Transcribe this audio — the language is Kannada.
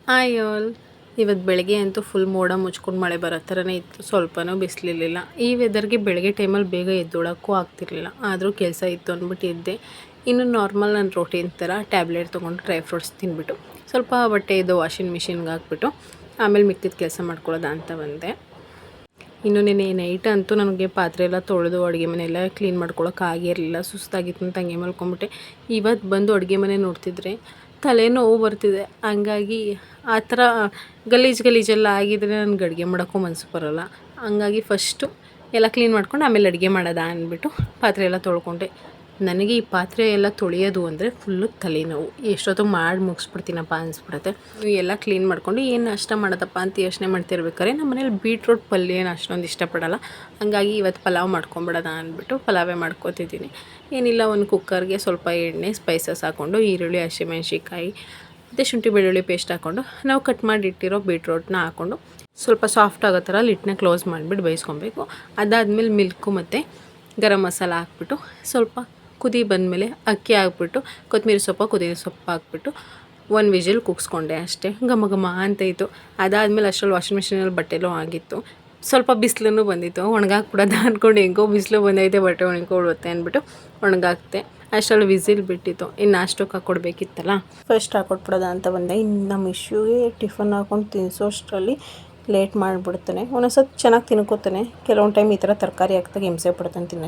Hi all. ಇವತ್ತು ಬೆಳಗ್ಗೆ ಅಂತೂ ಫುಲ್ ಮೋಡ ಮುಚ್ಕೊಂಡು ಮಳೆ ಬರೋ ಥರನೇ ಇತ್ತು. ಸ್ವಲ್ಪನೂ ಬಿಸಿಲಿರಲಿಲ್ಲ. ಈ ವೆದರ್ಗೆ ಬೆಳಗ್ಗೆ ಟೈಮಲ್ಲಿ ಬೇಗ ಎದ್ದೊಳಕ್ಕೂ ಆಗ್ತಿರಲಿಲ್ಲ. ಆದರೂ ಕೆಲಸ ಇತ್ತು ಅಂದ್ಬಿಟ್ಟು ಇದ್ದೆ. ಇನ್ನು ನಾರ್ಮಲ್ ನನ್ನ ರೋಟೀನ್ ಥರ ಟ್ಯಾಬ್ಲೆಟ್ ತೊಗೊಂಡು ಡ್ರೈ ಫ್ರೂಟ್ಸ್ ತಿಂದ್ಬಿಟ್ಟು ಸ್ವಲ್ಪ ಬಟ್ಟೆ ಇದು ವಾಷಿಂಗ್ ಮಿಷಿನ್ಗೆ ಹಾಕ್ಬಿಟ್ಟು ಆಮೇಲೆ ಮಿಕ್ಕಿದ ಕೆಲಸ ಮಾಡ್ಕೊಳ್ಳೋದ ಅಂತ ಬಂದೆ. ಇನ್ನು ನೆನೆ ನೈಟ್ ಅಂತೂ ನನಗೆ ಪಾತ್ರೆ ಎಲ್ಲ ತೊಳೆದು ಅಡುಗೆ ಮನೆಯೆಲ್ಲ ಕ್ಲೀನ್ ಮಾಡ್ಕೊಳಕ್ಕೆ ಆಗಿರಲಿಲ್ಲ. ಸುಸ್ತಾಗಿತ್ತು ಅಂತ ಹಂಗೆ ಮಲ್ಕೊಂಬಿಟ್ಟೆ. ಇವತ್ತು ಬಂದು ಅಡುಗೆ ಮನೆ ನೋಡ್ತಿದ್ರೆ ತಲೆನೋವು ಬರ್ತಿದೆ. ಹಂಗಾಗಿ ಆ ಥರ ಗಲೀಜೆಲ್ಲ ಆಗಿದ್ರೆ ನನಗೆ ಅಡುಗೆ ಮಾಡೋಕ್ಕೂ ಮನಸ್ಸು ಬರೋಲ್ಲ. ಹಂಗಾಗಿ ಫಸ್ಟು ಎಲ್ಲ ಕ್ಲೀನ್ ಮಾಡ್ಕೊಂಡು ಆಮೇಲೆ ಅಡುಗೆ ಮಾಡೋದಾ ಅಂದ್ಬಿಟ್ಟು ಪಾತ್ರೆ ಎಲ್ಲ ತೊಳ್ಕೊಂಡೆ. ನನಗೆ ಈ ಪಾತ್ರೆ ಎಲ್ಲ ತೊಳೆಯೋದು ಅಂದರೆ ಫುಲ್ಲು ತಲೆನೋವು. ಎಷ್ಟೊತ್ತು ಮಾಡಿ ಮುಗಿಸ್ಬಿಡ್ತೀನಪ್ಪ ಅನಿಸ್ಬಿಡುತ್ತೆ. ಎಲ್ಲ ಕ್ಲೀನ್ ಮಾಡ್ಕೊಂಡು ಏನು ನಾಷ್ಟ ಮಾಡೋದಪ್ಪ ಅಂತ ಯೋಚನೆ ಮಾಡ್ತಿರ್ಬೇಕಾದ್ರೆ ನಮ್ಮ ಮನೇಲಿ ಬೀಟ್ರೂಟ್ ಪಲ್ಯ ಏನು ಅಷ್ಟೊಂದು ಇಷ್ಟಪಡಲ್ಲ. ಹಂಗಾಗಿ ಇವತ್ತು ಪಲಾವ್ ಮಾಡ್ಕೊಂಬಿಡೋದ ಅಂದ್ಬಿಟ್ಟು ಪಲಾವೇ ಮಾಡ್ಕೊತಿದ್ದೀನಿ. ಏನಿಲ್ಲ, ಒಂದು ಕುಕ್ಕರ್ಗೆ ಸ್ವಲ್ಪ ಎಣ್ಣೆ, ಸ್ಪೈಸಸ್ ಹಾಕ್ಕೊಂಡು ಈರುಳ್ಳಿ, ಹಸಿಮೆಣ್ಸಿಕಾಯಿ ಮತ್ತು ಶುಂಠಿ ಬೆಳ್ಳುಳ್ಳಿ ಪೇಸ್ಟ್ ಹಾಕ್ಕೊಂಡು ನಾವು ಕಟ್ ಮಾಡಿಟ್ಟಿರೋ ಬೀಟ್ರೂಟ್ನ ಹಾಕ್ಕೊಂಡು ಸ್ವಲ್ಪ ಸಾಫ್ಟ್ ಆಗೋ ಥರ ಲಿಟ್ನ ಕ್ಲೋಸ್ ಮಾಡಿಬಿಟ್ಟು ಬೇಯಿಸ್ಕೊಬೇಕು. ಅದಾದಮೇಲೆ ಮಿಲ್ಕು ಮತ್ತು ಗರಂ ಮಸಾಲ ಹಾಕ್ಬಿಟ್ಟು ಸ್ವಲ್ಪ ಕುದಿ ಬಂದಮೇಲೆ ಅಕ್ಕಿ ಹಾಕ್ಬಿಟ್ಟು ಕೊತ್ತಂಬರಿ ಸೊಪ್ಪು, ಪುದೀನ ಸೊಪ್ಪು ಹಾಕ್ಬಿಟ್ಟು 1 ವಿಜಿಲ್ ಕೂಗಿಸ್ಕೊಂಡೆ ಅಷ್ಟೇ. ಘಮ ಅಂತ ಇತ್ತು. ಅದಾದಮೇಲೆ ಅಷ್ಟರಲ್ಲಿ ವಾಷಿಂಗ್ ಮಿಷಿನಲ್ಲಿ ಬಟ್ಟೆಲೂ ಆಗಿತ್ತು. ಸ್ವಲ್ಪ ಬಿಸಿಲೂ ಬಂದಿತ್ತು. ಒಣಗಾಕ್ಬಿಡೋದು ಅಂದ್ಕೊಂಡು ಹೆಂಗೋ ಬಿಸಿಲು ಬಂದೈತೆ, ಬಟ್ಟೆ ಒಣಗಿಕೊಳ್ಳುತ್ತೆ ಅಂದ್ಬಿಟ್ಟು ಒಣಗಾಕ್ತೆ. ಅಷ್ಟರಲ್ಲಿ ವಿಸಿಲ್ ಬಿಟ್ಟಿತ್ತು. ಇನ್ನು ಅಷ್ಟಕ್ಕೆ ಹಾಕ್ಕೊಡ್ಬೇಕಿತ್ತಲ್ಲ, ಫಸ್ಟ್ ಹಾಕ್ಕೊಟ್ಬಿಡೋದ ಅಂತ ಬಂದೆ. ಇನ್ನು ನಮ್ಮ ಇಶ್ಯೂಗೆ ಟಿಫನ್ ಹಾಕ್ಕೊಂಡು ತಿನ್ನಿಸೋಷ್ಟರಲ್ಲಿ ಲೇಟ್ ಮಾಡಿಬಿಡ್ತಾನೆ. ಒಂದೊಂದ್ಸತಿ ಚೆನ್ನಾಗಿ ತಿನ್ಕೋತಾನೆ, ಕೆಲವೊಂದು ಟೈಮ್ ಈ ಥರ ತರಕಾರಿ ಹಾಕಿದಾಗ ಹಿಂಸೆ ಪಡ್ತಾನೆ ತಿನ್ನೋಕ್ಕೆ.